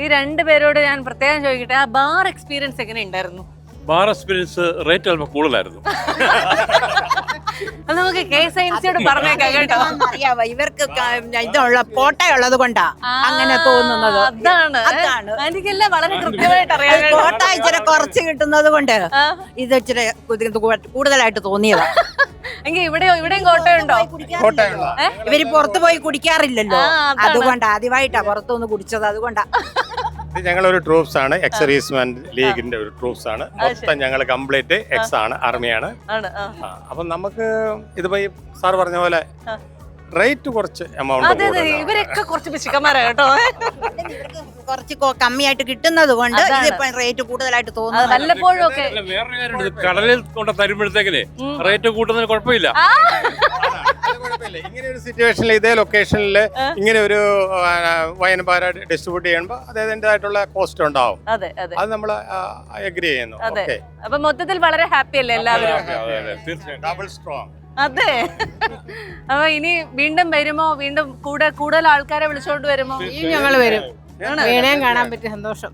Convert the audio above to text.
ഈ രണ്ടുപേരോട് ഞാൻ പ്രത്യേകം ചോദിക്കട്ടെ, ആ ബാർ എക്സ്പീരിയൻസ് എങ്ങനെ ഉണ്ടായിരുന്നു? ബാർ എക്സ്പീരിയൻസ് റേറ്റ് അല്പം കൂടുതലായിരുന്നു. അത് നമുക്ക് KSINC-യോട് പറഞ്ഞേക്കാം കേട്ടോ. അറിയാവോ ഇവർക്ക് ഇതുള്ള കോട്ടയുള്ളത് കൊണ്ടാ അങ്ങനെ തോന്നുന്നത്. അതാണ് എനിക്കെല്ലാം വളരെ കൃത്യമായിട്ട് അറിയാം. കോട്ട ഇച്ചിരി കുറച്ച് കിട്ടുന്നത് കൊണ്ട് ഇത് ഇച്ചിരി കൂടുതലായിട്ട് തോന്നിയതാ. എങ്കിൽ ഇവിടെയും കോട്ടയുണ്ടോ? ഇവര് പുറത്തു പോയി കുടിക്കാറില്ലല്ലോ, അതുകൊണ്ടാ ആദ്യമായിട്ടാ പുറത്തുനിന്ന് കുടിച്ചത്, അതുകൊണ്ടാ. ഞങ്ങളൊരു ട്രൂപ്സ് ആണ്, എക്സർവീസ്മെൻ ലീഗിന്റെ ഒരു ട്രൂപ്സ് ആണ്. മൊത്തം ഞങ്ങൾ കംപ്ലീറ്റ് എക്സ് ആണ്, ആർമിയാണ്. അപ്പൊ നമുക്ക് ഇതിപ്പോ ഈ സാർ പറഞ്ഞ പോലെ റേറ്റ് കുറച്ച് എമൗണ്ട് ഇവരൊക്കെ കുറച്ച് പിശുക്കന്മാരാ കേട്ടോ. കുറച്ച് കമ്മിയായിട്ട് കിട്ടുന്നത് കൊണ്ട് ഇതിപ്പോ റേറ്റ് കൂടുതലായിട്ട് തോന്നുന്നു. വല്ലപ്പോഴും ഒക്കെ വേറെ കാര്യം, കടലിൽ കൊണ്ട് തരുമ്പോഴത്തേക്കിന് റേറ്റ് കൂട്ടുന്നതിന് കുഴപ്പമില്ല. ഇങ്ങനെ ഒരു സിറ്റുവേഷനിൽ ഇതേ ലൊക്കേഷനിൽ ഇങ്ങനെ ഒരു വൈൻ ബാർ ഡിസ്ട്രിബ്യൂട്ട് ചെയ്യുമ്പോൾ അതിൻ്റെതായിട്ടുള്ള കോസ്റ്റ് ഉണ്ടാവും. അത് നമ്മൾ അഗ്രി ചെയ്യുന്നു. അപ്പൊ മൊത്തത്തിൽ വളരെ ഹാപ്പി അല്ലേ എല്ലാവരും? Double strong. അതെ. അപ്പൊ ഇനി വീണ്ടും വരുമോ? വീണ്ടും കൂടുതൽ ആൾക്കാരെ വിളിച്ചോണ്ട് വരുമോ? ഞങ്ങൾ വരും, വീണേം കാണാൻ പറ്റിയ സന്തോഷം.